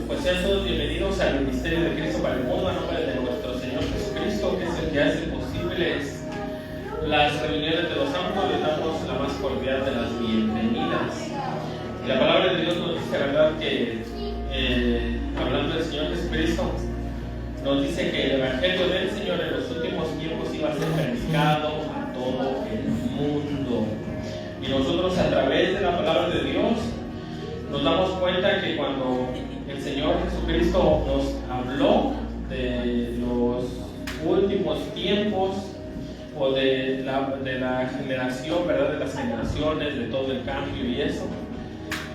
Pues sean todos bienvenidos al Ministerio de Cristo para el Mundo, a nombre de nuestro Señor Jesucristo, que es el que hace posibles las reuniones de los santos. Les damos la más cordial de las bienvenidas. Y la palabra de Dios nos dice, ¿verdad?, que hablando del Señor Jesucristo, nos dice que el Evangelio del Señor en los últimos tiempos iba a ser predicado a todo el mundo. Y nosotros, a través de la palabra de Dios, nos damos cuenta que cuando el Señor Jesucristo nos habló de los últimos tiempos, o de la generación, ¿verdad?, de las generaciones, de todo el cambio y eso,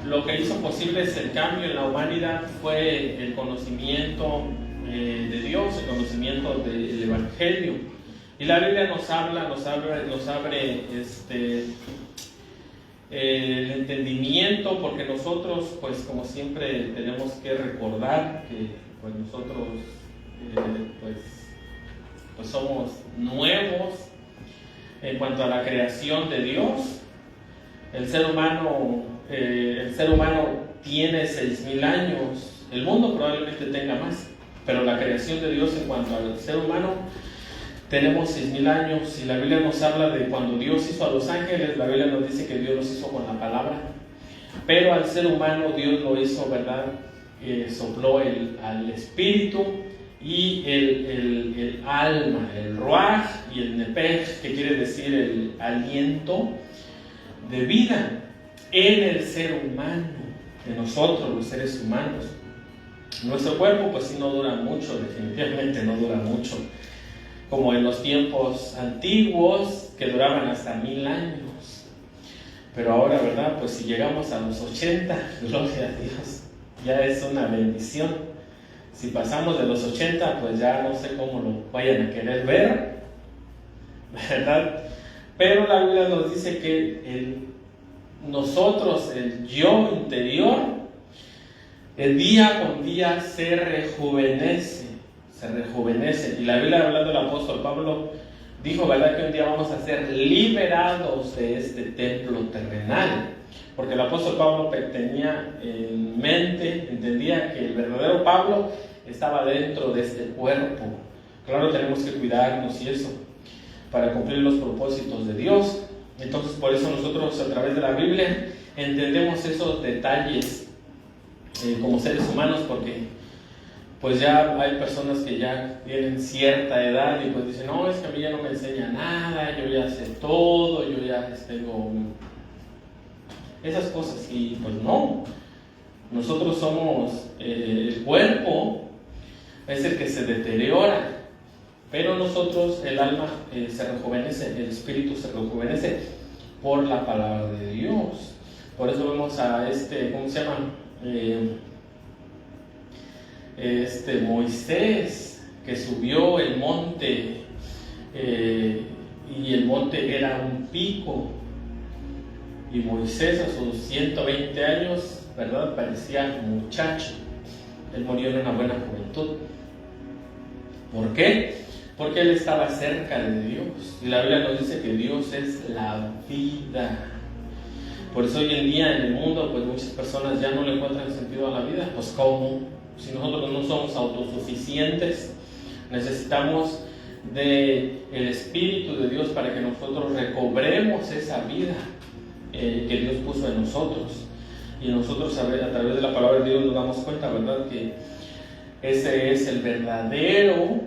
lo que hizo posible es el cambio en la humanidad fue el conocimiento de Dios, el conocimiento del Evangelio. Y la Biblia nos abre el entendimiento, porque nosotros, pues como siempre, tenemos que recordar que pues nosotros pues somos nuevos en cuanto a la creación de Dios. El ser humano tiene 6,000 años, el mundo probablemente tenga más, pero la creación de Dios en cuanto al ser humano tenemos 6,000 años. Y la Biblia nos habla de cuando Dios hizo a los ángeles. La Biblia nos dice que Dios los hizo con la palabra, pero al ser humano Dios lo hizo, ¿verdad? Sopló al espíritu y el alma, el ruaj y el nepej, que quiere decir el aliento de vida en el ser humano, de nosotros los seres humanos. Nuestro cuerpo pues sí no dura mucho, definitivamente no dura mucho, como en los tiempos antiguos que duraban hasta 1,000 años. Pero ahora, ¿verdad?, pues si llegamos a los 80, gloria a Dios, ya es una bendición. Si pasamos de los 80, pues ya no sé cómo lo vayan a querer ver, ¿verdad? Pero la Biblia nos dice que nosotros, el yo interior, el día con día se rejuvenece. Y la Biblia, hablando del apóstol Pablo, dijo, ¿verdad?, que un día vamos a ser liberados de este templo terrenal. Porque el apóstol Pablo tenía en mente, entendía que el verdadero Pablo estaba dentro de este cuerpo. Claro, tenemos que cuidarnos y eso, para cumplir los propósitos de Dios. Entonces, por eso nosotros, a través de la Biblia, entendemos esos detalles como seres humanos, porque pues ya hay personas que ya tienen cierta edad y pues dicen, no, es que a mí ya no me enseña nada, yo ya sé todo, yo ya tengo esas cosas. Y pues no, nosotros somos el cuerpo es el que se deteriora, pero nosotros, el alma se rejuvenece, el espíritu se rejuvenece por la palabra de Dios. Por eso vemos a ¿cómo se llama? Moisés, que subió el monte, y el monte era un pico, y Moisés a sus 120 años, ¿verdad?, parecía muchacho. Él murió en una buena juventud. ¿Por qué? Porque él estaba cerca de Dios, y la Biblia nos dice que Dios es la vida. Por eso hoy en día en el mundo, pues muchas personas ya no le encuentran sentido a la vida. Pues ¿cómo? Si nosotros no somos autosuficientes, necesitamos del Espíritu de Dios para que nosotros recobremos esa vida que Dios puso en nosotros. Y nosotros a través de la palabra de Dios nos damos cuenta, ¿verdad?, que ese es el verdadero,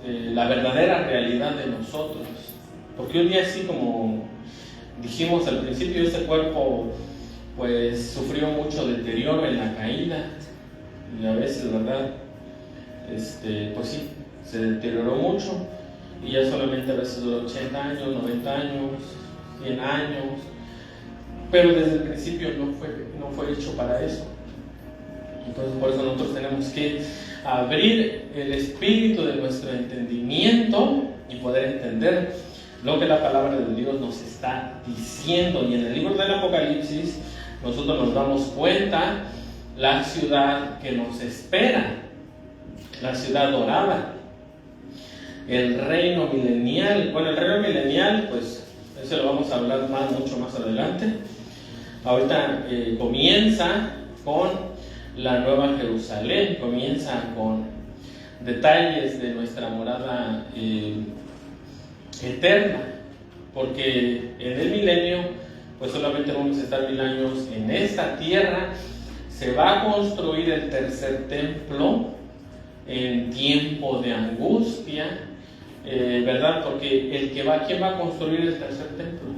la verdadera realidad de nosotros. Porque un día, así como dijimos al principio, este cuerpo pues sufrió mucho deterioro en la caída, y a veces, ¿verdad?, pues sí, se deterioró mucho, y ya solamente a veces dura 80 años, 90 años, 100 años, pero desde el principio no fue hecho para eso. Entonces, por eso nosotros tenemos que abrir el espíritu de nuestro entendimiento y poder entender lo que la palabra de Dios nos está diciendo. Y en el libro del Apocalipsis nosotros nos damos cuenta la ciudad que nos espera, la ciudad dorada, el reino milenial. Bueno, el reino milenial, pues eso lo vamos a hablar mucho más adelante. Ahorita comienza con la Nueva Jerusalén. Comienza con detalles de nuestra morada eterna, porque en el milenio pues solamente vamos a estar 1000 años en esta tierra. Se va a construir el tercer templo en tiempo de angustia, ¿verdad? Porque ¿quién va a construir el tercer templo?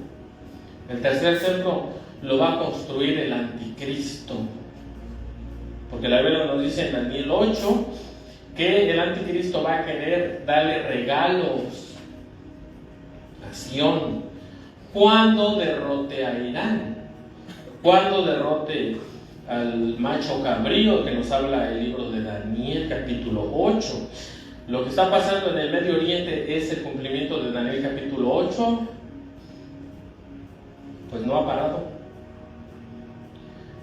El tercer templo lo va a construir el anticristo, porque la Biblia nos dice en Daniel 8 que el anticristo va a querer darle regalos a Sión cuando derrote a Irán, cuando derrote al macho cabrío, que nos habla el libro de Daniel capítulo 8. Lo que está pasando en el Medio Oriente es el cumplimiento de Daniel capítulo 8, pues no ha parado,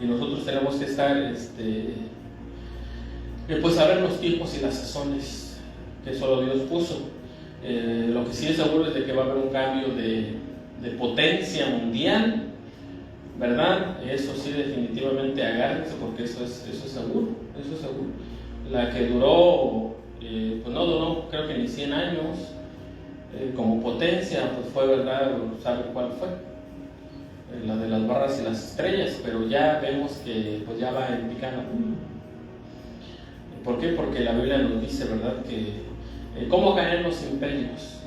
y nosotros tenemos que estar pues saber los tiempos y las sazones que solo Dios puso. Lo que sí es seguro es de que va a haber un cambio de potencia mundial, ¿verdad? Eso sí, definitivamente agárrense, porque eso es seguro, eso es seguro. La que duró, pues no duró, creo que ni 100 años como potencia, pues fue, ¿verdad? ¿Sabe cuál fue? La de las barras y las estrellas, pero ya vemos que pues ya va en picada. ¿Por qué? Porque la Biblia nos dice, ¿verdad?, que ¿cómo caen los imperios?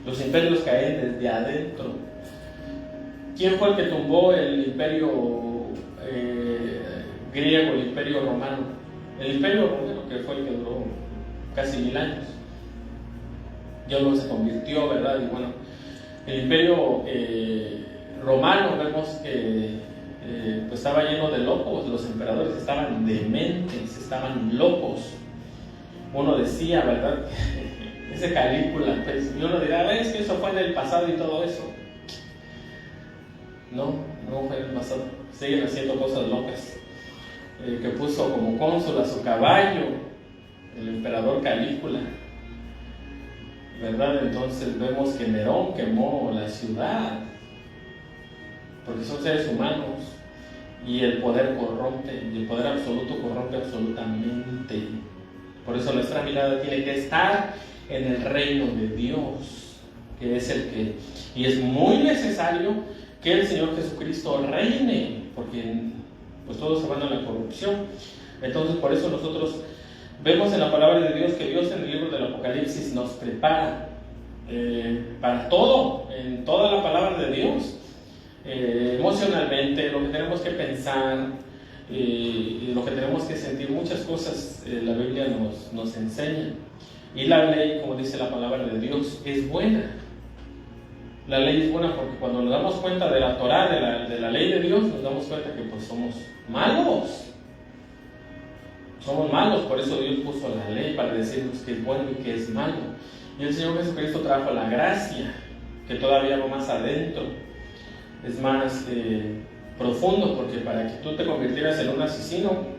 Los imperios caen desde adentro. ¿Quién fue el que tumbó el imperio griego, el imperio romano? El imperio romano, que fue el que duró casi 1000 años. Ya luego se convirtió, ¿verdad? Y bueno, el imperio romano, vemos que pues estaba lleno de locos. Los emperadores estaban dementes, estaban locos. Uno decía, ¿verdad? Ese Calígula, pues, y uno dirá, ¿ves que eso fue en el pasado y todo eso? No fue en el pasado. Siguen haciendo cosas locas. Que puso como cónsul a su caballo el emperador Calígula, ¿verdad? Entonces vemos que Nerón quemó la ciudad, porque son seres humanos y el poder corrompe, y el poder absoluto corrompe absolutamente. Por eso nuestra mirada tiene que estar en el reino de Dios, que es el que, y es muy necesario que el Señor Jesucristo reine, porque pues todos se van a la corrupción. Entonces por eso nosotros vemos en la palabra de Dios que Dios en el libro del Apocalipsis nos prepara para todo, en toda la palabra de Dios. Emocionalmente, lo que tenemos que pensar y lo que tenemos que sentir, muchas cosas la Biblia nos enseña. Y la ley, como dice la palabra de Dios, es buena. La ley es buena porque cuando nos damos cuenta de la Torá, de la ley de Dios, nos damos cuenta que pues somos malos. Somos malos, por eso Dios puso la ley para decirnos que es bueno y que es malo. Y el Señor Jesucristo trajo la gracia, que todavía va más adentro, es más profundo, porque para que tú te convirtieras en un asesino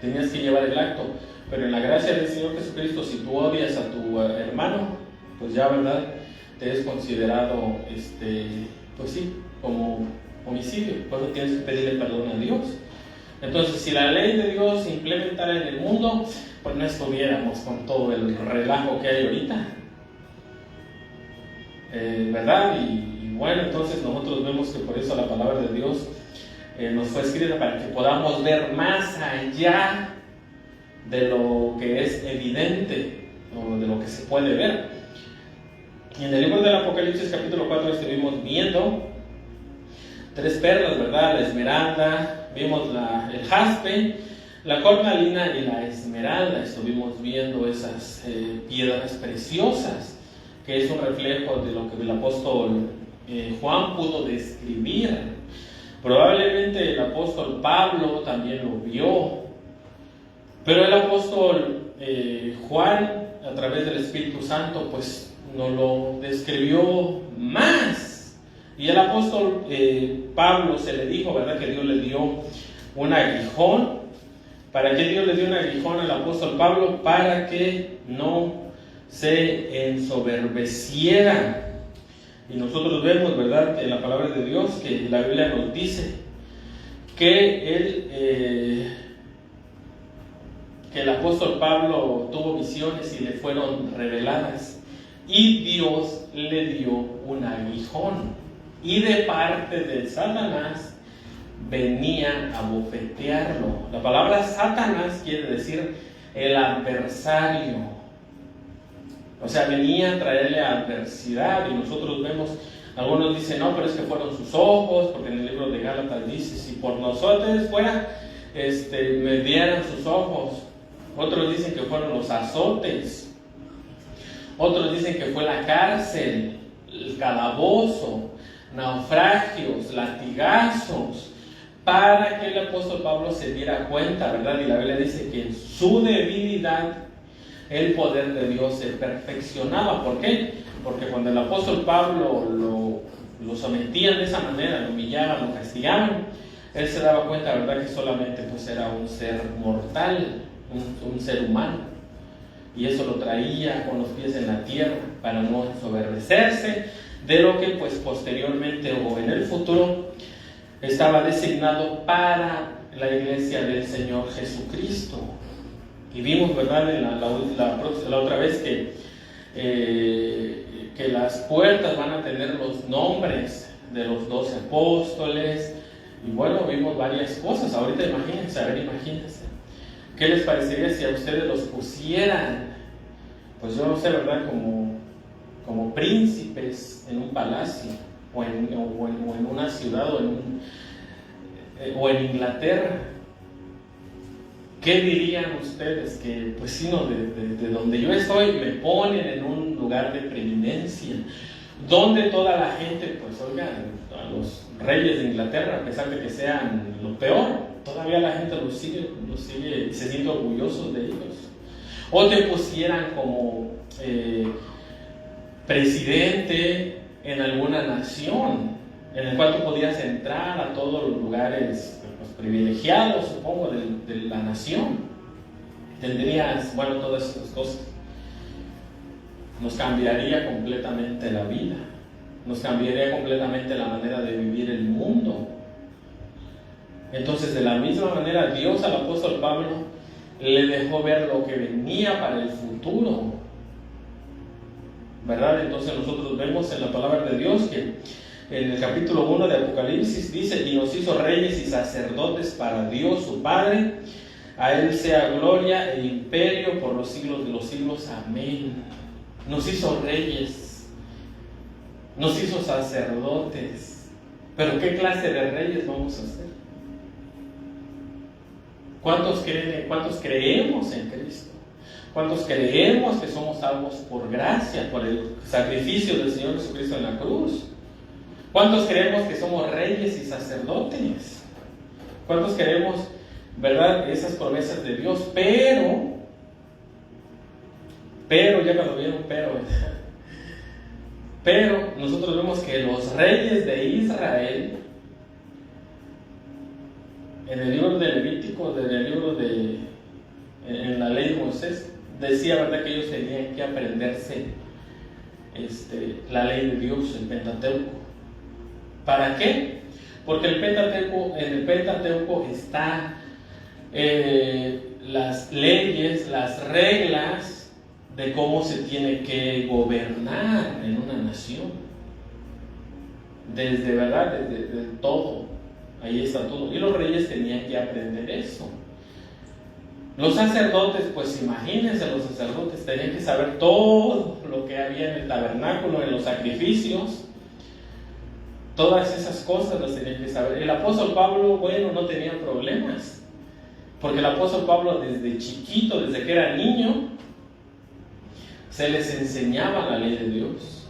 tenías que llevar el acto, pero en la gracia del Señor Jesucristo, si tú odias a tu hermano, pues ya, ¿verdad?, te es considerado, pues sí, como homicidio. Por eso tienes que pedirle perdón a Dios. Entonces, si la ley de Dios se implementara en el mundo, pues no estuviéramos con todo el relajo que hay ahorita, ¿verdad? Y bueno, entonces nosotros vemos que por eso la palabra de Dios nos fue escrita para que podamos ver más allá de lo que es evidente o de lo que se puede ver. Y en el libro del Apocalipsis capítulo 4 estuvimos viendo 3 perlas, ¿verdad? La esmeralda, vimos el jaspe, la cornalina y la esmeralda. Estuvimos viendo esas piedras preciosas, que es un reflejo de lo que el apóstol Juan pudo describir. Probablemente el apóstol Pablo también lo vio, pero el apóstol Juan, a través del Espíritu Santo, pues nos lo describió más. Y el apóstol Pablo se le dijo, ¿verdad?, que Dios le dio un aguijón. ¿Para qué Dios le dio un aguijón al apóstol Pablo? Para que no se ensoberbeciera. Y nosotros vemos, ¿verdad?, en la palabra de Dios, que la Biblia nos dice que él que el apóstol Pablo tuvo visiones y le fueron reveladas. Y Dios le dio un aguijón. Y de parte de Satanás venía a bofetearlo. La palabra Satanás quiere decir el adversario. O sea, venía a traerle adversidad. Y nosotros vemos, algunos dicen, no, pero es que fueron sus ojos, porque en el libro de Gálatas dice, si por nosotros fuera, me dieran sus ojos. Otros dicen que fueron los azotes. Otros dicen que fue la cárcel, el calabozo, naufragios, latigazos, para que el apóstol Pablo se diera cuenta, ¿verdad? Y la Biblia dice que en su debilidad el poder de Dios se perfeccionaba. ¿Por qué? Porque cuando el apóstol Pablo lo sometían de esa manera, lo humillaban, lo castigaban, él se daba cuenta, ¿verdad?, que solamente pues era un ser mortal, un ser humano, y eso lo traía con los pies en la tierra para no ensoberbecerse de lo que pues posteriormente o en el futuro estaba designado para la iglesia del Señor Jesucristo. Y vimos, ¿verdad?, en la otra vez que las puertas van a tener los nombres de los 12 apóstoles. Y bueno, vimos varias cosas. Ahorita imagínense. ¿Qué les parecería si a ustedes los pusieran, pues yo no sé, ¿verdad?, como príncipes en un palacio, o en una ciudad, o en Inglaterra? ¿Qué dirían ustedes? Que pues sí, no, de donde yo estoy me ponen en un lugar de preeminencia, donde toda la gente, pues oiga, a los reyes de Inglaterra, a pesar de que sean lo peor, todavía la gente los sigue y se siente orgullosos de ellos. O te pusieran como presidente en alguna nación, en el cual tú podías entrar a todos los lugares pues, privilegiados, supongo, de la nación. Tendrías, bueno, todas esas cosas. Nos cambiaría completamente la vida, nos cambiaría completamente la manera de vivir el mundo. Entonces, de la misma manera, Dios al apóstol Pablo le dejó ver lo que venía para el futuro, ¿verdad? Entonces nosotros vemos en la palabra de Dios que en el capítulo 1 de Apocalipsis dice: y nos hizo reyes y sacerdotes para Dios su Padre, a Él sea gloria e imperio por los siglos de los siglos, amén. Nos hizo reyes, nos hizo sacerdotes, pero ¿qué clase de reyes vamos a ser? ¿Cuántos creemos en Cristo? ¿Cuántos creemos que somos salvos por gracia, por el sacrificio del Señor Jesucristo en la cruz? ¿Cuántos creemos que somos reyes y sacerdotes? ¿Cuántos queremos, verdad, esas promesas de Dios? Pero, ya cuando viene un pero nosotros vemos que los reyes de Israel, en el libro de Levítico, en la ley de Moisés, decía, ¿verdad?, que ellos tenían que aprenderse la ley de Dios, el Pentateuco. ¿Para qué? Porque en el Pentateuco está las leyes, las reglas de cómo se tiene que gobernar en una nación. Desde todo. Ahí está todo. Y los reyes tenían que aprender eso. Los sacerdotes, pues imagínense, los sacerdotes tenían que saber todo lo que había en el tabernáculo, en los sacrificios. Todas esas cosas las tenían que saber. El apóstol Pablo, bueno, no tenía problemas. Porque el apóstol Pablo desde chiquito, desde que era niño, se les enseñaba la ley de Dios.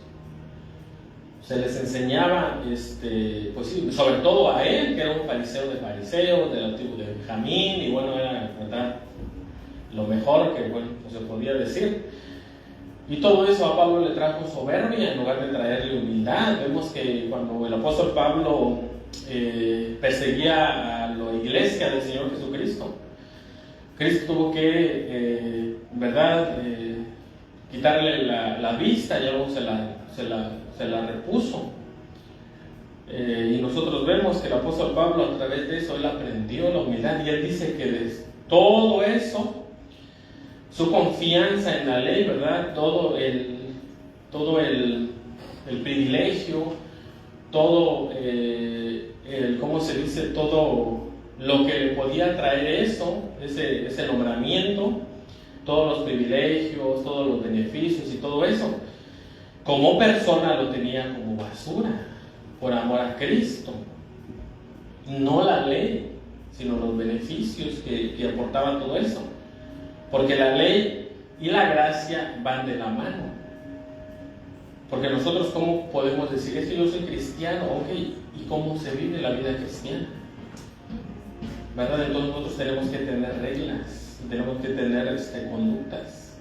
Se les enseñaba, pues sí, sobre todo a él, que era un fariseo de fariseos, del antiguo de Benjamín, y bueno, era, ¿verdad?, lo mejor que, bueno, pues se podía decir. Y todo eso a Pablo le trajo soberbia en lugar de traerle humildad. Vemos que cuando el apóstol Pablo perseguía a la iglesia del Señor Jesucristo, Cristo tuvo que, ¿verdad?, quitarle la vista, y luego se la repuso. Y nosotros vemos que el apóstol Pablo, a través de eso, él aprendió la humildad, y él dice que de todo eso su confianza en la ley, ¿verdad? Todo el privilegio, todo ¿cómo se dice? Todo lo que le podía traer eso, ese nombramiento, todos los privilegios, todos los beneficios y todo eso, como persona lo tenía como basura, por amor a Cristo. No la ley, sino los beneficios que aportaba todo eso. Porque la ley y la gracia van de la mano. Porque nosotros, ¿cómo podemos decir? Es que yo soy cristiano, ok, ¿y cómo se vive la vida cristiana? ¿Verdad? Entonces nosotros tenemos que tener reglas, tenemos que tener conductas.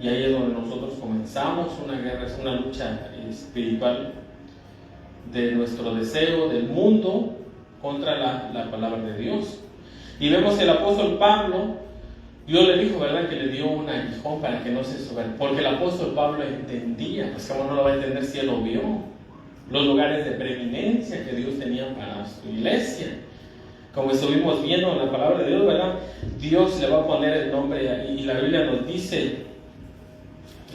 Y ahí es donde nosotros comenzamos una guerra, es una lucha espiritual de nuestro deseo del mundo contra la palabra de Dios. Y vemos que el apóstol Pablo, Dios le dijo, ¿verdad?, que le dio un aguijón para que no se suba, porque el apóstol Pablo entendía, pues cómo no lo va a entender si él lo vio, los lugares de preeminencia que Dios tenía para su iglesia. Como estuvimos viendo en la palabra de Dios, ¿verdad?, Dios le va a poner el nombre, y la Biblia nos dice,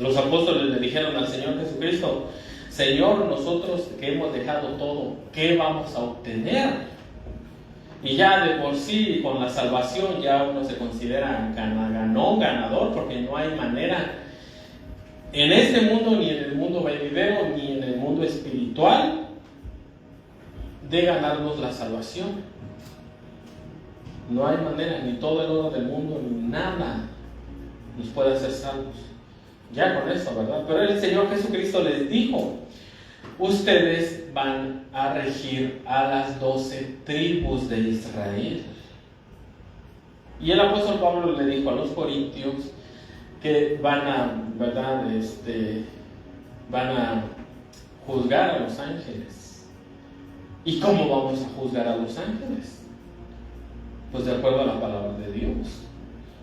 los apóstoles le dijeron al Señor Jesucristo, Señor, nosotros que hemos dejado todo, ¿qué vamos a obtener? Y ya de por sí, con la salvación, ya uno se considera ganador, porque no hay manera en este mundo, ni en el mundo venidero, ni en el mundo espiritual, de ganarnos la salvación. No hay manera, ni todo el oro del mundo, ni nada nos puede hacer salvos. Ya con eso, ¿verdad? Pero el Señor Jesucristo les dijo, ustedes van a regir a las 12 tribus de Israel. Y el apóstol Pablo le dijo a los corintios que van a, ¿verdad?, van a juzgar a los ángeles. ¿Y cómo vamos a juzgar a los ángeles? Pues de acuerdo a la palabra de Dios.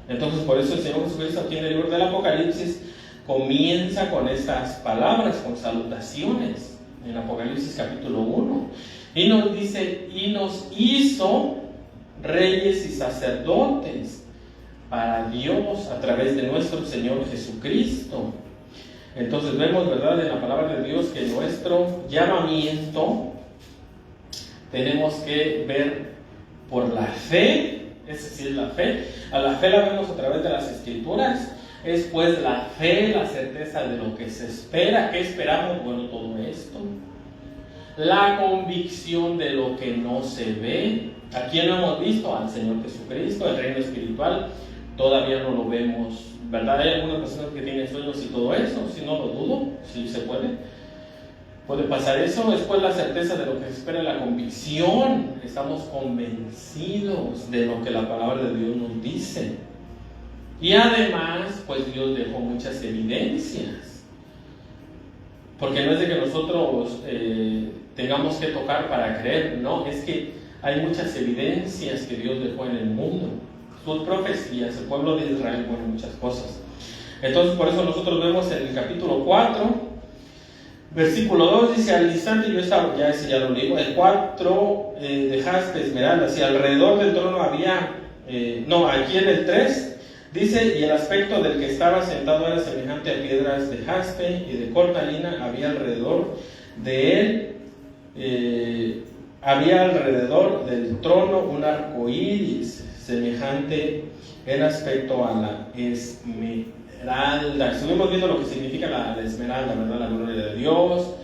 Entonces, por eso el Señor Jesucristo aquí en el libro del Apocalipsis comienza con estas palabras, con salutaciones. En Apocalipsis capítulo 1, y nos dice, y nos hizo reyes y sacerdotes para Dios a través de nuestro Señor Jesucristo. Entonces vemos, ¿verdad?, en la palabra de Dios que nuestro llamamiento tenemos que ver por la fe. Esa sí es la fe. A la fe la vemos a través de las Escrituras. Es pues la fe, la certeza de lo que se espera. ¿Qué esperamos? Bueno, todo esto. La convicción de lo que no se ve. ¿A quién lo hemos visto? Al Señor Jesucristo. El reino espiritual todavía no lo vemos, ¿verdad? Hay algunas personas que tienen sueños y todo eso. Si no lo dudo, si se puede pasar eso. Después la certeza de lo que se espera, la convicción. Estamos convencidos de lo que la palabra de Dios nos dice. Y además, pues Dios dejó muchas evidencias. Porque no es de que nosotros tengamos que tocar para creer, no, es que hay muchas evidencias que Dios dejó en el mundo. Sus profecías, el pueblo de Israel, bueno, muchas cosas. Entonces, por eso nosotros vemos en el capítulo 4, versículo 2, dice, al instante yo estaba, ya ese ya lo digo, el 4 de jaspe, esmeralda, y alrededor del trono había, aquí en el 3, dice, y el aspecto del que estaba sentado era semejante a piedras de jaspe y de cornalina. Había alrededor de él, había alrededor del trono un arco iris, semejante en aspecto a la esmeralda. Estuvimos viendo lo que significa la esmeralda, ¿verdad? La gloria de Dios.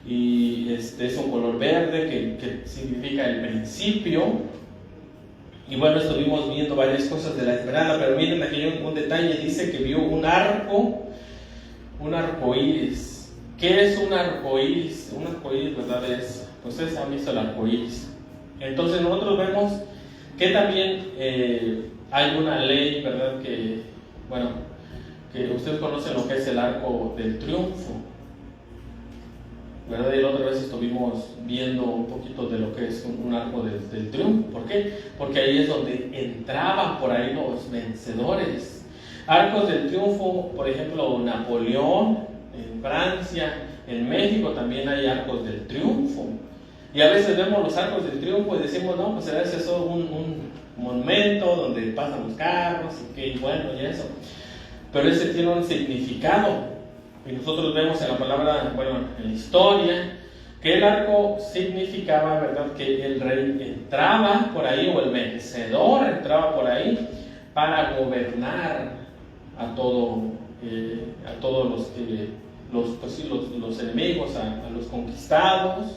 Y es un color verde que significa el principio. Y bueno, estuvimos viendo varias cosas de la esmeralda, pero miren aquí un detalle, dice que vio un arco iris. ¿Qué es un arco iris? Un arco iris, ¿verdad? Pues ustedes han visto el arco iris. Entonces nosotros vemos que también hay una ley, ¿verdad? Que ustedes conocen lo que es el arco del triunfo, ¿verdad? Y la otra vez estuvimos viendo un poquito de lo que es un arco del triunfo. ¿Por qué? Porque ahí es donde entraban por ahí los vencedores. Arcos del triunfo, por ejemplo, Napoleón, en Francia, en México también hay arcos del triunfo. Y a veces vemos los arcos del triunfo y decimos, no, pues a veces es un monumento donde pasan los carros y bueno, y eso. pero ese tiene un significado. Y nosotros vemos en la palabra, en la historia, que el arco significaba, ¿verdad?, que el rey entraba por ahí, o el vencedor entraba por ahí para gobernar a todos los enemigos, a los conquistados.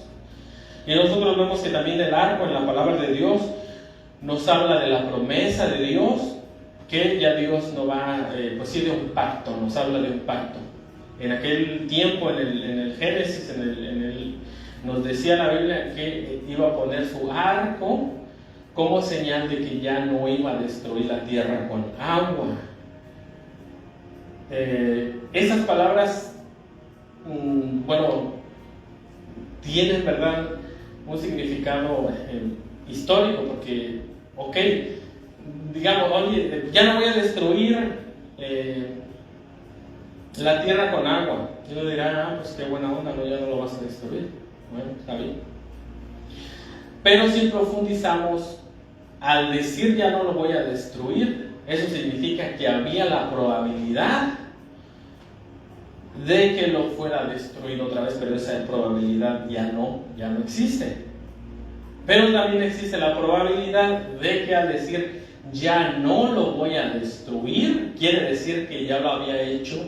Y nosotros vemos que también el arco en la palabra de Dios nos habla de la promesa de Dios, que ya Dios no va, de un pacto, nos habla de un pacto. En aquel tiempo, en el Génesis, nos decía la Biblia que iba a poner su arco como señal de que ya no iba a destruir la tierra con agua. Esas palabras, tienen, ¿verdad?, un significado histórico, porque, digamos, oye, ya no voy a destruir la tierra con agua. Y uno dirá, pues qué buena onda, no, ya no lo vas a destruir. Bueno, está bien. Pero si profundizamos, al decir ya no lo voy a destruir, eso significa que había la probabilidad de que lo fuera a destruir otra vez, pero esa probabilidad ya no existe. Pero también existe la probabilidad de que al decir ya no lo voy a destruir, quiere decir que ya lo había hecho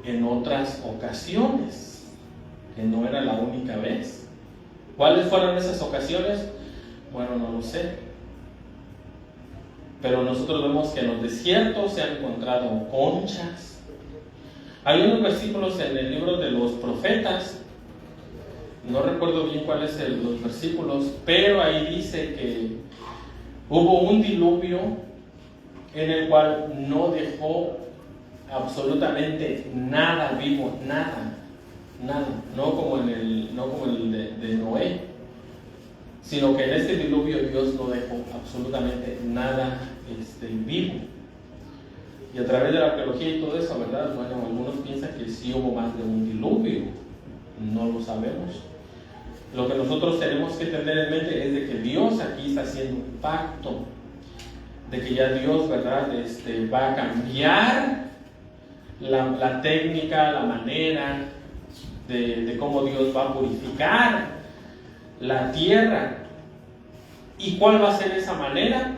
en otras ocasiones, que no era la única vez. ¿Cuáles fueron esas ocasiones? Bueno, no lo sé. Pero nosotros vemos que en los desiertos se han encontrado conchas. Hay unos versículos en el libro de los profetas, no recuerdo bien cuáles son los versículos, pero ahí dice que hubo un diluvio en el cual no dejó absolutamente nada vivo, nada, no como el de Noé, sino que en este diluvio Dios no dejó absolutamente nada vivo. Y a través de la arqueología y todo eso, ¿verdad? Algunos piensan que sí hubo más de un diluvio, no lo sabemos. Lo que nosotros tenemos que tener en mente es de que Dios aquí está haciendo un pacto, de que ya Dios, ¿verdad?, va a cambiar la técnica, la manera de cómo Dios va a purificar la tierra. ¿Y cuál va a ser esa manera?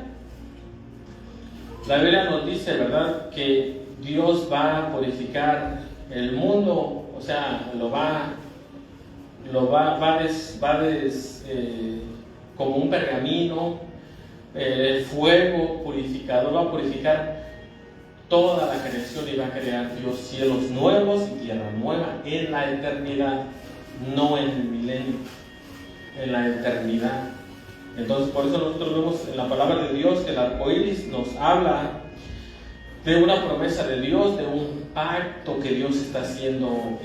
La Biblia nos dice, ¿verdad?, que Dios va a purificar el mundo, o sea, como un pergamino, el fuego purificador va a purificar toda la creación y va a crear Dios cielos nuevos y tierra nueva en la eternidad, no en el milenio, en la eternidad. Entonces, por eso nosotros vemos en la palabra de Dios que el arco iris nos habla de una promesa de Dios, de un pacto que Dios está haciendo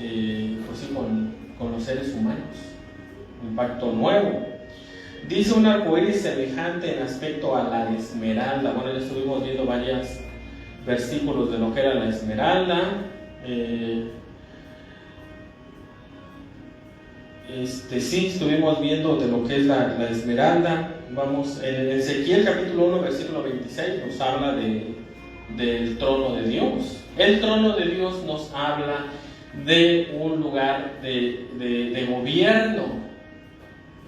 con los seres humanos, un pacto nuevo. Dice un arco iris semejante en aspecto a la esmeralda. Ya estuvimos viendo varios versículos de lo que era la esmeralda. Sí, estuvimos viendo de lo que es la esmeralda. Vamos, en Ezequiel capítulo 1, versículo 26 nos habla del trono de Dios. El trono de Dios nos habla de un lugar de gobierno.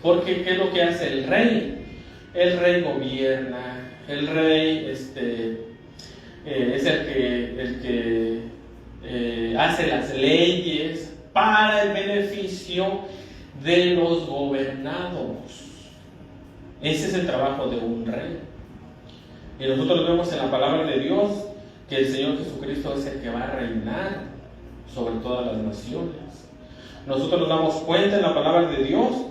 Porque ¿qué es lo que hace el rey? El rey gobierna, el rey es el que hace las leyes para el beneficio de los gobernados. Ese es el trabajo de un rey. Y nosotros vemos en la palabra de Dios que el Señor Jesucristo es el que va a reinar sobre todas las naciones. Nosotros nos damos cuenta en la palabra de Dios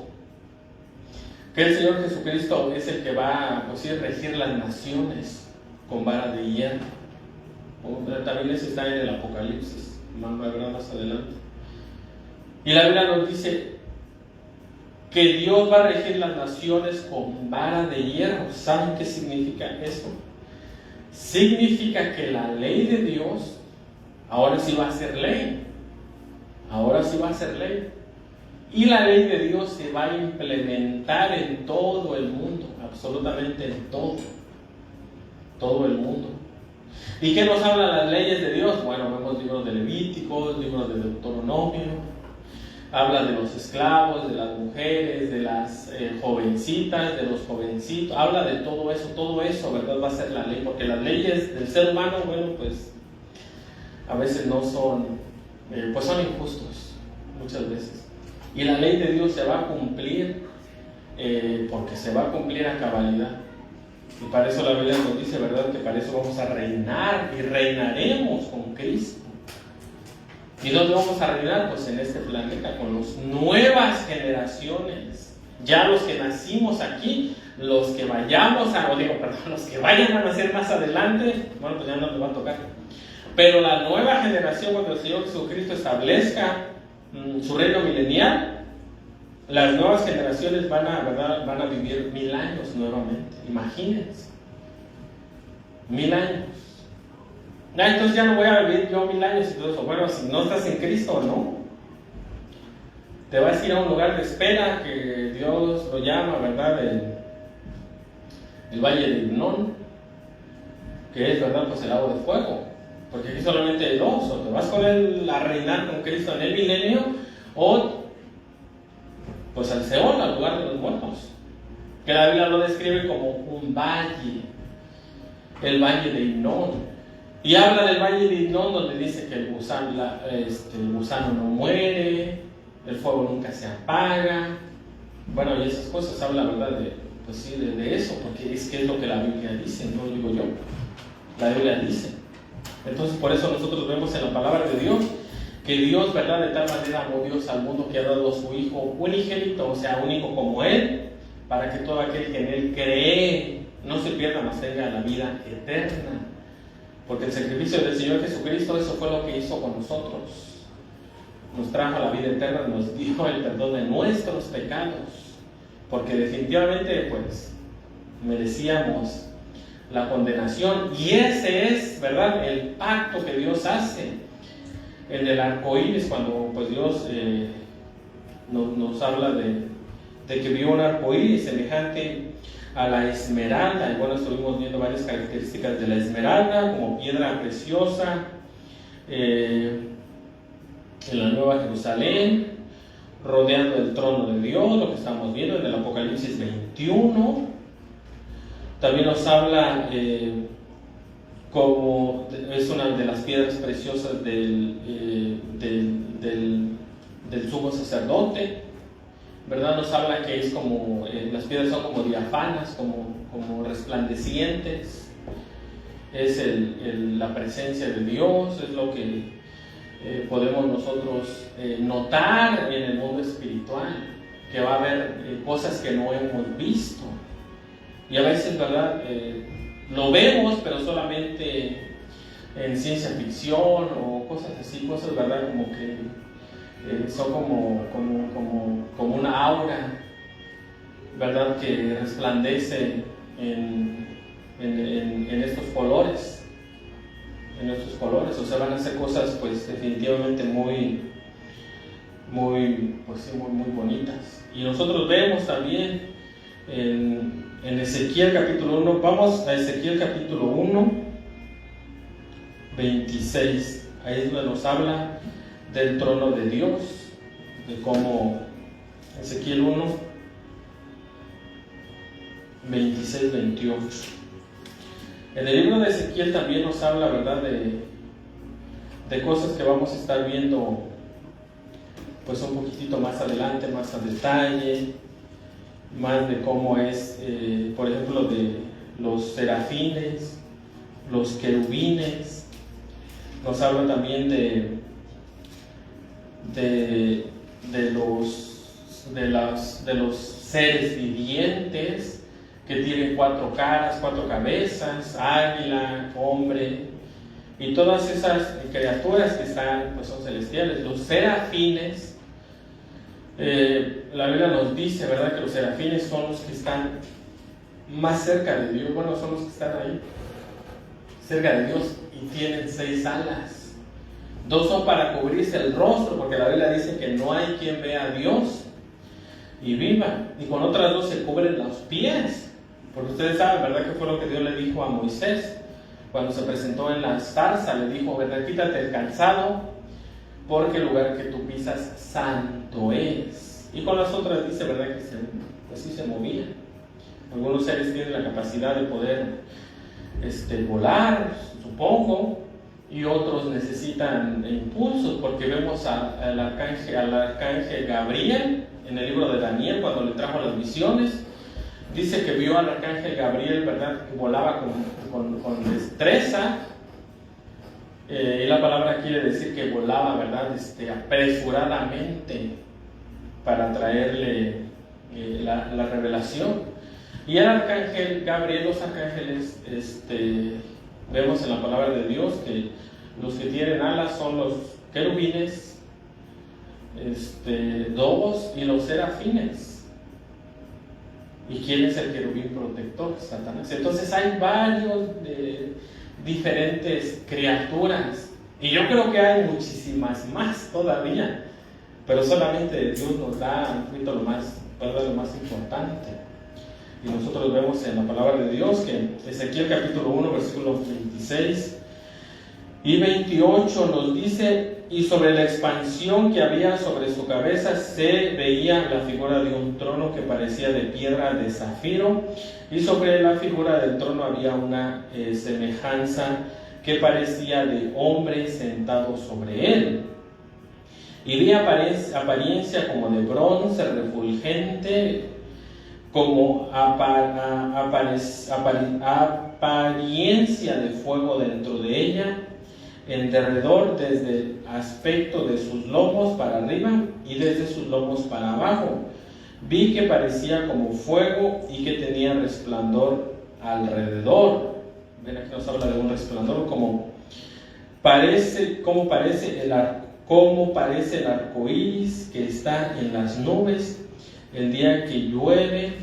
que el Señor Jesucristo es el que va a regir las naciones con vara de hierro. También eso está en el Apocalipsis, más adelante. Y la Biblia nos dice que Dios va a regir las naciones con vara de hierro. ¿Saben qué significa eso? Significa que la ley de Dios ahora sí va a ser ley. Ahora sí va a ser ley. Y la ley de Dios se va a implementar en todo el mundo, absolutamente en todo el mundo. ¿Y qué nos hablan las leyes de Dios? Bueno, vemos libros de Levíticos, libros de Deuteronomio. Habla de los esclavos, de las mujeres, de las jovencitas, de los jovencitos. Habla de todo eso, ¿verdad? Va a ser la ley, porque las leyes del ser humano, bueno, pues a veces no son, pues son injustos, muchas veces. Y la ley de Dios se va a cumplir, porque se va a cumplir a cabalidad. Y para eso la Biblia nos dice, ¿verdad?, que para eso vamos a reinar y reinaremos con Cristo. ¿Y dónde vamos a reinar? Pues en este planeta, con las nuevas generaciones. Ya los que nacimos aquí, los que vayamos a, los que vayan a nacer más adelante, bueno, pues ya no nos va a tocar. Pero la nueva generación, cuando el Señor Jesucristo establezca su reino milenial, las nuevas generaciones van a vivir 1000 años nuevamente. Imagínense. 1000 años. Entonces ya no voy a vivir yo 1000 años y todo eso. Bueno, si no estás en Cristo, ¿no? Te vas a ir a un lugar de espera que Dios lo llama, ¿verdad? El Valle de Hinnom, que es, ¿verdad?, pues el lago de fuego. Porque aquí solamente hay dos: o te vas con Él a reinar con Cristo en el milenio, o pues al Seol, al lugar de los muertos, que la Biblia lo describe como un valle, el Valle de Hinnom. Y habla del Valle de Hinnom, donde dice que el gusano no muere, el fuego nunca se apaga. Bueno, y esas cosas habla, ¿verdad?, de eso, porque es que es lo que la Biblia dice, no lo digo yo. La Biblia dice. Entonces, por eso nosotros vemos en la palabra de Dios que Dios, ¿verdad?, de tal manera amó Dios al mundo que ha dado a su Hijo unigénito, o sea, único como Él, para que todo aquel que en Él cree no se pierda, mas tenga la vida eterna. Porque el sacrificio del Señor Jesucristo, eso fue lo que hizo con nosotros. Nos trajo la vida eterna, nos dio el perdón de nuestros pecados. Porque definitivamente, pues, merecíamos la condenación. Y ese es, ¿verdad?, el pacto que Dios hace en el arco iris, cuando pues Dios nos habla de que vio un arco iris semejante a la esmeralda. Y bueno, estuvimos viendo varias características de la esmeralda como piedra preciosa en la Nueva Jerusalén, rodeando el trono de Dios, lo que estamos viendo en el Apocalipsis 21. También nos habla como es una de las piedras preciosas del sumo sacerdote, ¿verdad? Nos habla que es como, las piedras son como diáfanas, como resplandecientes. Es la presencia de Dios, es lo que podemos nosotros notar en el mundo espiritual, que va a haber cosas que no hemos visto. Y a veces, ¿verdad?, lo vemos, pero solamente en ciencia ficción o cosas así, cosas, ¿verdad?, como que son como una aura, ¿verdad?, que resplandece en estos colores. O sea, van a ser cosas, pues, definitivamente muy bonitas. Y nosotros vemos también en Ezequiel capítulo 1, vamos a Ezequiel capítulo 1, 26, ahí es donde nos habla del trono de Dios, de cómo Ezequiel 1, 26, 28. En el libro de Ezequiel también nos habla, ¿verdad?, de cosas que vamos a estar viendo pues un poquitito más adelante, más a detalle, más de cómo es, por ejemplo, de los serafines, los querubines. Nos habla también de los seres vivientes que tienen 4 caras, 4 cabezas, águila, hombre, y todas esas criaturas que están, pues son celestiales. Los serafines, la Biblia nos dice, ¿verdad?, que los serafines son los que están más cerca de Dios. Bueno, son los que están ahí, cerca de Dios, y tienen 6 alas. 2 son para cubrirse el rostro, porque la Biblia dice que no hay quien vea a Dios y viva. Y con otras 2 se cubren los pies, porque ustedes saben, ¿verdad?, que fue lo que Dios le dijo a Moisés cuando se presentó en la zarza, le dijo, ¿verdad? Quítate el calzado, porque el lugar que tú pisas santo es. Y con las otras dice, ¿verdad? Que así se movía. Algunos seres tienen la capacidad de poder volar, supongo, y otros necesitan impulsos, porque vemos al arcángel Gabriel en el libro de Daniel, cuando le trajo las visiones. Dice que vio al arcángel Gabriel, ¿verdad? Que volaba con destreza. Y la palabra quiere decir que volaba, ¿verdad? Apresuradamente para traerle la revelación. Y el arcángel Gabriel, los ángeles, vemos en la palabra de Dios que los que tienen alas son los querubines, dos, y los serafines. ¿Y quién es el querubín protector? Satanás. Entonces hay varios diferentes criaturas, y yo creo que hay muchísimas más todavía, pero solamente Dios nos da un poquito lo más importante. Y nosotros vemos en la palabra de Dios que Ezequiel capítulo 1 versículos 26 y 28 nos dice: y sobre la expansión que había sobre su cabeza se veía la figura de un trono que parecía de piedra de zafiro, y sobre la figura del trono había una semejanza que parecía de hombre sentado sobre él. Y vi apariencia como de bronce refulgente, como apariencia de fuego dentro de ella, en derredor, desde el aspecto de sus lomos para arriba y desde sus lomos para abajo. Vi que parecía como fuego y que tenía resplandor alrededor. Ven, aquí nos habla de un resplandor como parece el arco iris que está en las nubes el día que llueve.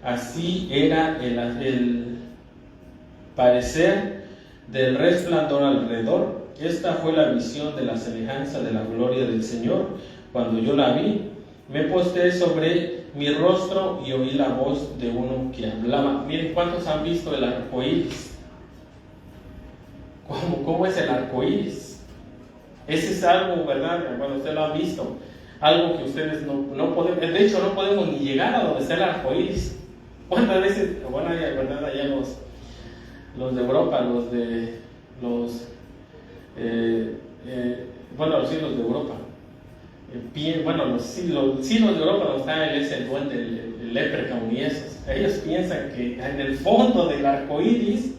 Así era el parecer del resplandor alrededor. Esta fue la visión de la semejanza de la gloria del Señor. Cuando yo la vi, me postré sobre mi rostro y oí la voz de uno que hablaba. Miren, ¿cuántos han visto el arco iris? ¿Cómo es el arco iris? Ese es algo, ¿verdad? Bueno, usted lo ha visto. Algo que ustedes no podemos, de hecho no podemos ni llegar a donde está el arco iris. ¿Cuántas veces, bueno, ¿verdad? Allá los de Europa, los de Europa, los de Europa, donde está el duende, el leprechaun y esos, ellos piensan que en el fondo del arco iris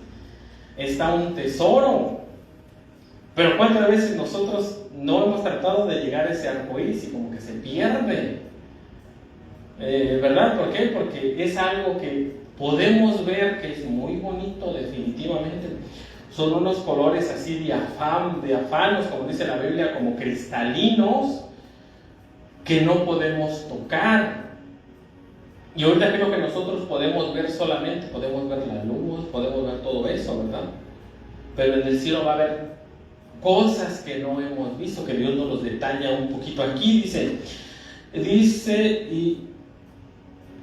está un tesoro. Pero ¿cuántas veces nosotros no hemos tratado de llegar a ese arco iris y como que se pierde? ¿Verdad? ¿Por qué? Porque es algo que podemos ver que es muy bonito, definitivamente. Son unos colores así diáfanos, como dice la Biblia, como cristalinos, que no podemos tocar. Y ahorita creo que nosotros podemos ver la luz, podemos ver todo eso, ¿verdad? Pero en el cielo va a haber cosas que no hemos visto, que Dios nos los detalla un poquito aquí. Dice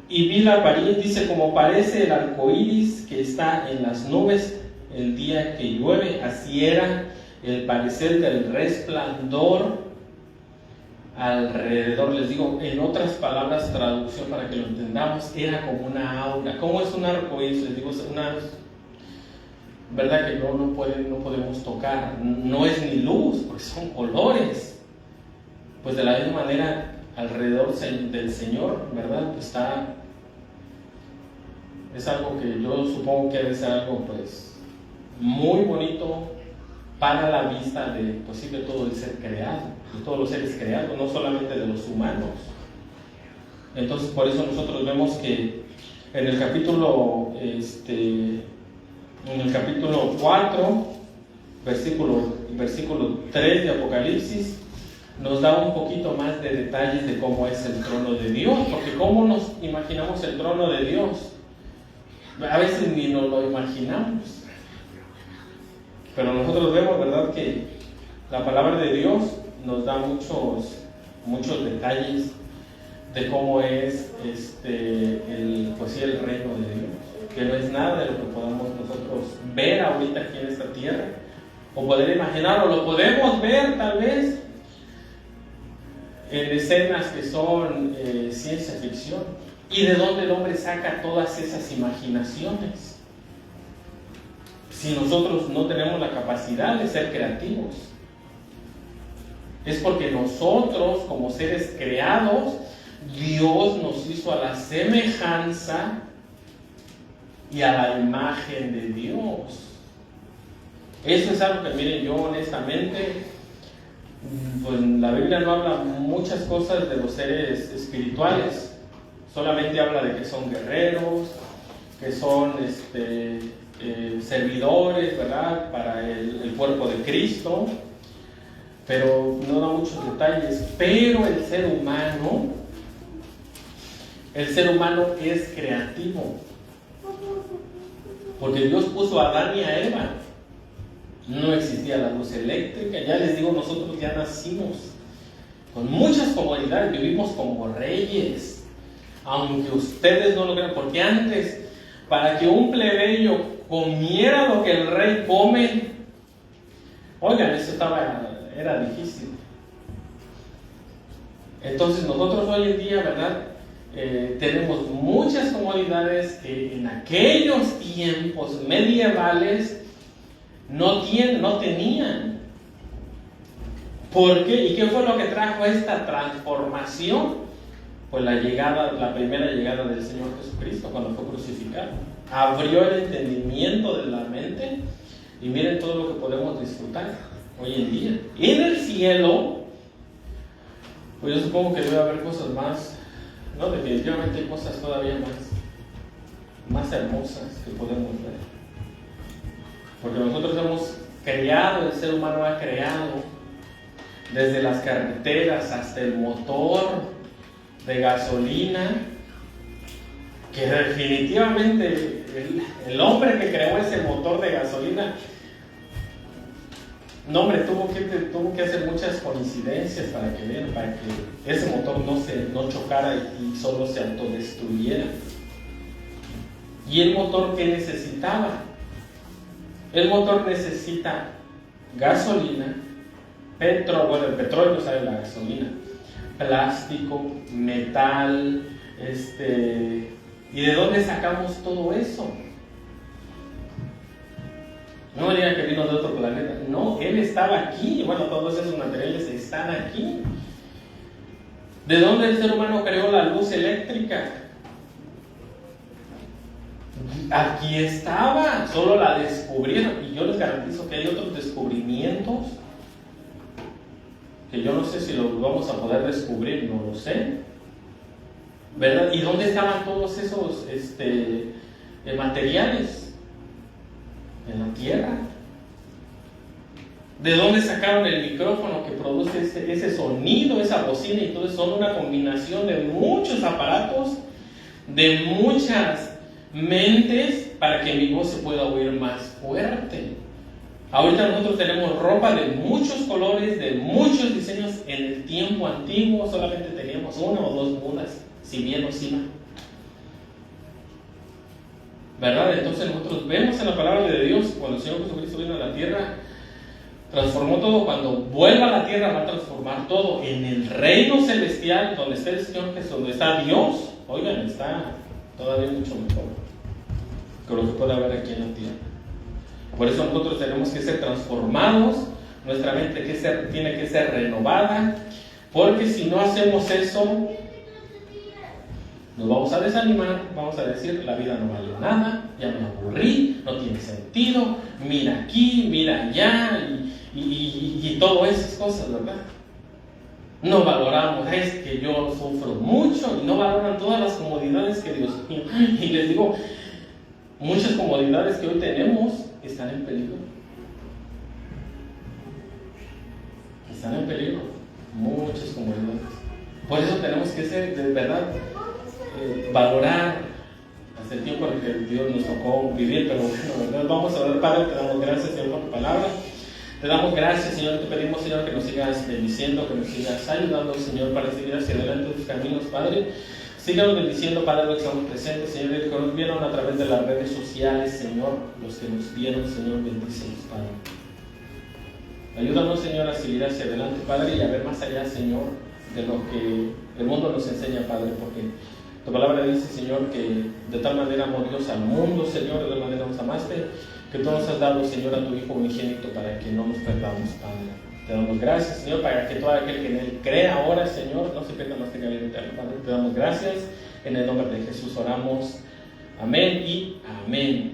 y vi la apariencia, dice, como parece el arco iris que está en las nubes el día que llueve, así era el parecer del resplandor alrededor. Les digo, en otras palabras, traducción para que lo entendamos, era como una aura. ¿Cómo es un arco iris? Les digo, es una, ¿verdad? Que no podemos tocar, no es ni luz, porque son colores. Pues de la misma manera, alrededor del Señor, ¿verdad? Es algo que yo supongo que debe ser algo pues muy bonito para la vista de todo el ser creado, de todos los seres creados, no solamente de los humanos. Entonces por eso nosotros vemos que en el capítulo 4, versículo 3 de Apocalipsis, nos da un poquito más de detalles de cómo es el trono de Dios, porque cómo nos imaginamos el trono de Dios, a veces ni nos lo imaginamos, pero nosotros vemos, ¿verdad?, que la palabra de Dios nos da muchos detalles de cómo es el reino de Dios. que no es nada de lo que podamos nosotros ver ahorita aquí en esta tierra, o poder imaginar, o lo podemos ver tal vez en escenas que son ciencia ficción. ¿Y de dónde el hombre saca todas esas imaginaciones? Si nosotros no tenemos la capacidad de ser creativos, es porque nosotros, como seres creados, Dios nos hizo a la semejanza y a la imagen de Dios. Eso es algo que, miren, yo honestamente, pues la Biblia no habla muchas cosas de los seres espirituales, solamente habla de que son guerreros, que son servidores, ¿verdad?, para el cuerpo de Cristo, pero no da muchos detalles. Pero el ser humano es creativo, porque Dios puso a Adán y a Eva. No existía la luz eléctrica, ya les digo, nosotros ya nacimos con muchas comodidades, vivimos como reyes, aunque ustedes no lo crean, porque antes, para que un plebeyo comiera lo que el rey come, oigan, eso era difícil. Entonces nosotros hoy en día, ¿verdad?, tenemos muchas comodidades que en aquellos tiempos medievales no tenían. ¿Por qué? ¿Y qué fue lo que trajo esta transformación? Pues la primera llegada del Señor Jesucristo cuando fue crucificado. Abrió el entendimiento de la mente y miren todo lo que podemos disfrutar hoy en día. Y en el cielo, pues yo supongo que debe haber cosas más, no, definitivamente hay cosas todavía más hermosas que podemos ver. Porque nosotros hemos creado, el ser humano ha creado, desde las carreteras hasta el motor de gasolina, que definitivamente el hombre que creó ese motor de gasolina, no, hombre, tuvo que hacer muchas coincidencias para que ese motor no chocara y solo se autodestruyera. ¿Y el motor qué necesitaba? El motor necesita gasolina, el petróleo sale de la gasolina, plástico, metal, ¿y de dónde sacamos todo eso? No me digan que vino de otro planeta. No, él estaba aquí. Bueno, todos esos materiales están aquí. ¿De dónde el ser humano creó la luz eléctrica? Aquí estaba, solo la descubrieron. Y yo les garantizo que hay otros descubrimientos que yo no sé si los vamos a poder descubrir, no lo sé, ¿verdad? ¿Y dónde estaban todos esos materiales? En la tierra. ¿De dónde sacaron el micrófono que produce ese sonido, esa bocina y todo eso? Son una combinación de muchos aparatos, de muchas mentes para que mi voz se pueda oír más fuerte. Ahorita nosotros tenemos ropa de muchos colores, de muchos diseños. En el tiempo antiguo solamente teníamos una o dos mudas, si bien o si mal, ¿verdad? Entonces nosotros vemos en la palabra de Dios, cuando el Señor Jesucristo vino a la tierra, transformó todo. Cuando vuelva a la tierra va a transformar todo. En el reino celestial, donde está el Señor Jesús, donde está Dios, oigan, está todavía mucho mejor que lo que puede haber aquí en la tierra. Por eso nosotros tenemos que ser transformados, nuestra mente tiene que ser renovada, porque si no hacemos eso, nos vamos a desanimar, vamos a decir, la vida no vale nada, ya me aburrí, no tiene sentido, mira aquí, mira allá, y todas esas cosas, ¿verdad? No valoramos, es que yo sufro mucho, y no valoran todas las comodidades que Dios tiene. Y les digo, muchas comodidades que hoy tenemos están en peligro. Están en peligro, muchas comodidades. Por eso tenemos que ser, de verdad, valorar hasta el tiempo en el que Dios nos tocó vivir. Pero bueno, ¿verdad? Vamos a orar. Padre, te damos gracias, Señor, por tu palabra. Te damos gracias, Señor. Te pedimos, Señor, que nos sigas bendiciendo, que nos sigas ayudando, Señor, para seguir hacia adelante tus caminos, Padre. Síganos bendiciendo, Padre, los que estamos presentes, Señor, los que nos vieron a través de las redes sociales, Señor, los que nos vieron, Señor, bendícenos, Padre. Ayúdanos, Señor, a seguir hacia adelante, Padre, y a ver más allá, Señor, de lo que el mundo nos enseña, Padre, porque tu palabra dice, Señor, que de tal manera amó Dios al mundo, Señor, de tal manera nos amaste, que tú nos has dado, Señor, a tu Hijo unigénito para que no nos perdamos, Padre. Te damos gracias, Señor, para que todo aquel que en Él cree ahora, Señor, no se pierda más que vida eterna, Padre. Te damos gracias, en el nombre de Jesús oramos, amén y amén.